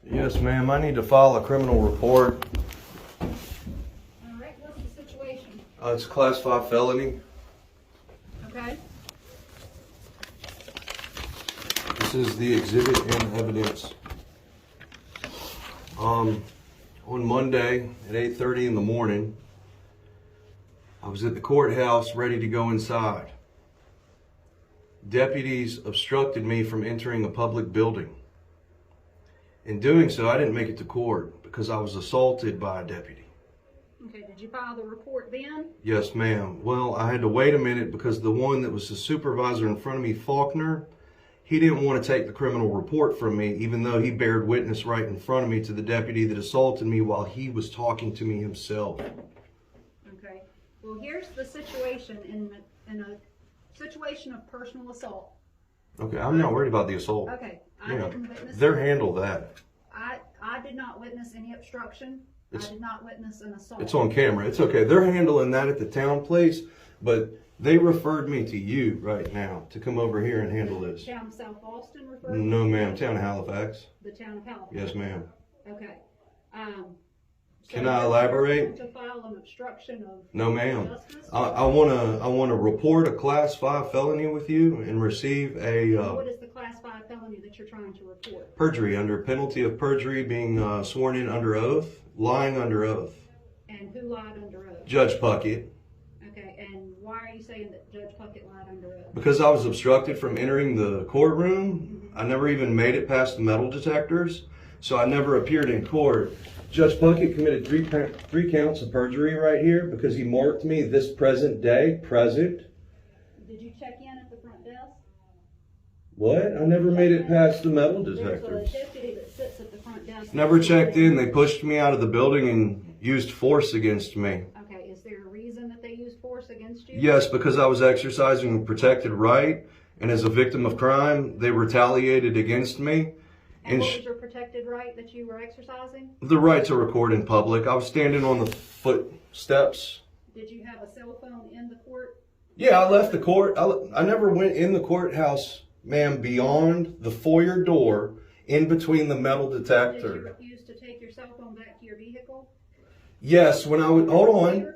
Yes, ma'am. I need to file a criminal report. All right, what's the situation? It's a class 5 felony. Okay. This is the exhibit and evidence. On Monday at 8:30 in the morning, I was at the courthouse ready to go inside. Deputies obstructed me from entering a public building. In doing so, I didn't make it to court because I was assaulted by a deputy. Okay, did you file the report then? Yes, ma'am. Well, I had to wait a minute because the one that was the supervisor in front of me, Faulkner, he didn't want to take the criminal report from me, even though he bared witness right in front of me to the deputy that assaulted me while he was talking to me himself. Okay. Well, here's the situation in a situation of personal assault. Okay, I'm not worried about the assault. Okay. I Yeah, didn't witness they're handle that. I did not witness any obstruction. I did not witness an assault. It's on camera. It's okay. They're handling that at the town place, but they referred me to you right now to come over here and handle this. Town of South Austin referred you? No, ma'am. Town of Halifax. The town of Halifax? Yes, ma'am. Okay. Can I elaborate? To file an obstruction of No, ma'am. justice? I wanna report a class 5 felony with you and receive a What is the class 5 felony that you're trying to report? perjury under penalty of perjury, being sworn in under oath, lying under oath. And who lied under oath? Judge Puckett. Okay, and why are you saying that Judge Puckett lied under oath? Because I was obstructed from entering the courtroom. I never even made it past the metal detectors, so I never appeared in court. Judge Puckett committed three counts of perjury right here because he marked me this present day present. Did you check in at the front desk? What? I never made it past the metal detectors. There's a deputy that sits at the front desk. Never checked in. They pushed me out of the building and used force against me. Okay, is there a reason that they used force against you? Yes, because I was exercising a protected right, and as a victim of crime, they retaliated against me. And what was your protected right that you were exercising? The right to record in public. I was standing on the footsteps. Did you have a cell phone in the court? Yeah, I left the court. I never went in the courthouse, ma'am, beyond the foyer door in between the metal detector. Did you refuse to take your cell phone back to your vehicle? Yes, when I was, hold on.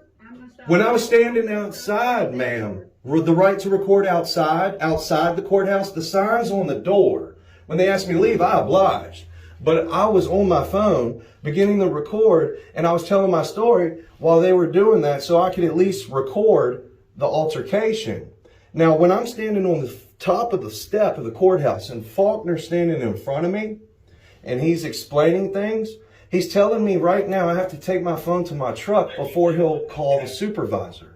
When I was standing outside, ma'am, the right to record outside the courthouse, the sign's on the door. When they asked me to leave, I obliged. But I was on my phone beginning to record, and I was telling my story while they were doing that so I could at least record the altercation. Now, when I'm standing on the top of the step of the courthouse and Faulkner's standing in front of me and he's explaining things, he's telling me right now I have to take my phone to my truck before he'll call the supervisor.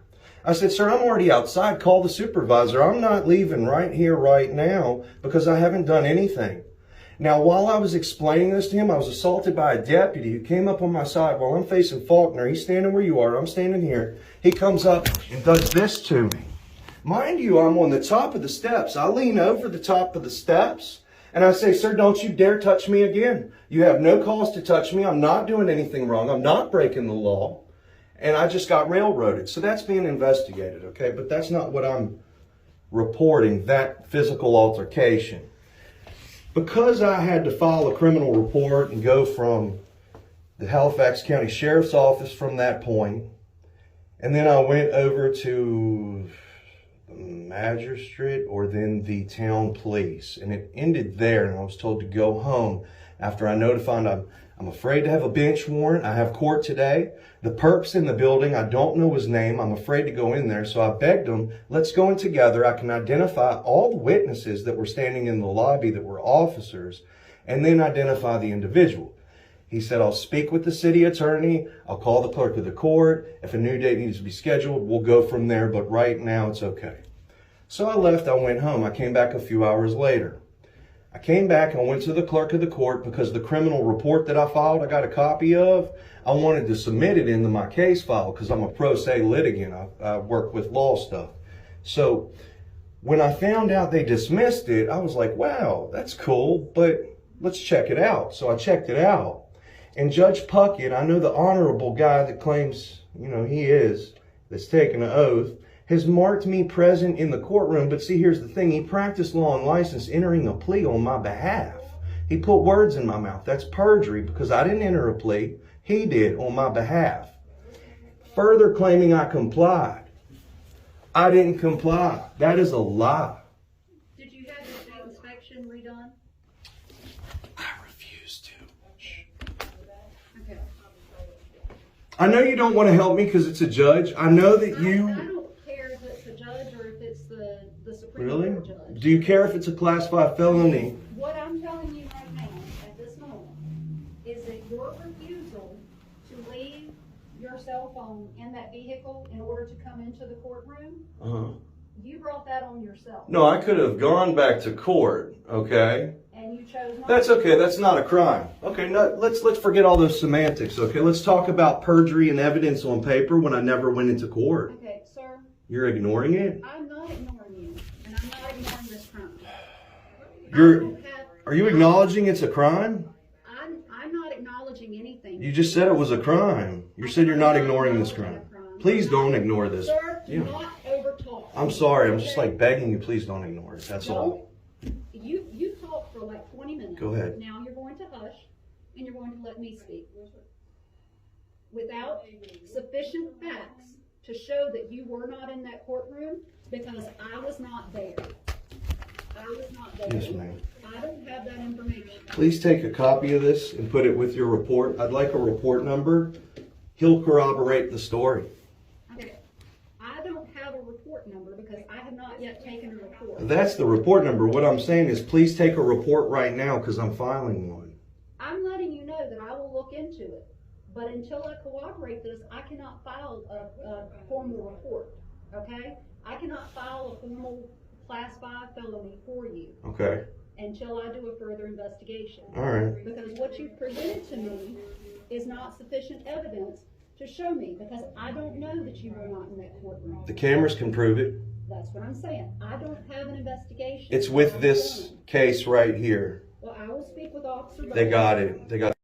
I said, sir, I'm already outside. Call the supervisor. I'm not leaving right here, right now, because I haven't done anything. Now, while I was explaining this to him, I was assaulted by a deputy who came up on my side while I'm facing Faulkner. He's standing where you are. I'm standing here. He comes up and does this to me. Mind you, I'm on the top of the steps. I lean over the top of the steps and I say, sir, don't you dare touch me again. You have no cause to touch me. I'm not doing anything wrong. I'm not breaking the law. And I just got railroaded. So that's being investigated, okay? But that's not what I'm reporting, that physical altercation. Because I had to file a criminal report and go from the Halifax County Sheriff's Office from that point, and then I went over to the magistrate or then the town police, and it ended there, and I was told to go home after I notified I'm afraid to have a bench warrant. I have court today. The perp's in the building. I don't know his name. I'm afraid to go in there. So I begged him, let's go in together. I can identify all the witnesses that were standing in the lobby that were officers and then identify the individual. He said, I'll speak with the city attorney. I'll call the clerk of the court. If a new date needs to be scheduled, we'll go from there. But right now it's okay. So I left. I went home. I came back a few hours later. I came back and went to the clerk of the court because the criminal report that I filed, I got a copy of. I wanted to submit it into my case file because I'm a pro se litigant. I work with law stuff. So when I found out they dismissed it, I was like, wow, that's cool, but let's check it out. So I checked it out. And Judge Puckett, I know the honorable guy that claims, he is, that's taken an oath, has marked me present in the courtroom. But see, here's the thing. He practiced law and license entering a plea on my behalf. He put words in my mouth. That's perjury because I didn't enter a plea. He did on my behalf. Further claiming I complied. I didn't comply. That is a lie. Did you have your state inspection redone? I refuse to. Okay. I know you don't want to help me because it's a judge. I know that I you... don't care if it's a judge or if it's the Supreme Really? Court judge. Do you care if it's a class 5 felony? What I'm telling you right now, at this moment, is that your refusal to leave your cell phone in that vehicle in order to come into the courtroom, you brought that on yourself. No, I could have gone back to court, okay? And you chose not That's to. okay. That's not a crime. Okay, no, let's forget all those semantics, okay? Let's talk about perjury and evidence on paper when I never went into court. Okay, sir, You're ignoring it? I'm not ignoring you, and I'm not ignoring this crime. Are you acknowledging it's a crime? I'm not acknowledging anything. You just said it was a crime. You said you're not ignoring this crime. Please don't ignore this. Sir, do Yeah. not overtalk. I'm sorry. I'm just like begging you. Please don't ignore it. That's all. You talked for like 20 minutes. Go ahead. Now you're going to hush, and you're going to let me speak. Without sufficient facts to show that you were not in that courtroom, because I was not there. I was not there. Yes, ma'am. I don't have that information. Please take a copy of this and put it with your report. I'd like a report number. He'll corroborate the story. Okay. I don't have a report number because I have not yet taken a report. That's the report number. What I'm saying is please take a report right now because I'm filing one. I'm letting you know that I will look into it. But until I corroborate this, I cannot file a formal report. Okay? I cannot file a formal Class 5 felony for you Okay. until I do a further investigation. All right. Because what you've presented to me is not sufficient evidence to show me, because I don't know that you were not in that courtroom. The cameras can prove it. That's what I'm saying. I don't have an investigation. It's with this case right here. Well, I will speak with Officer. They got it. They got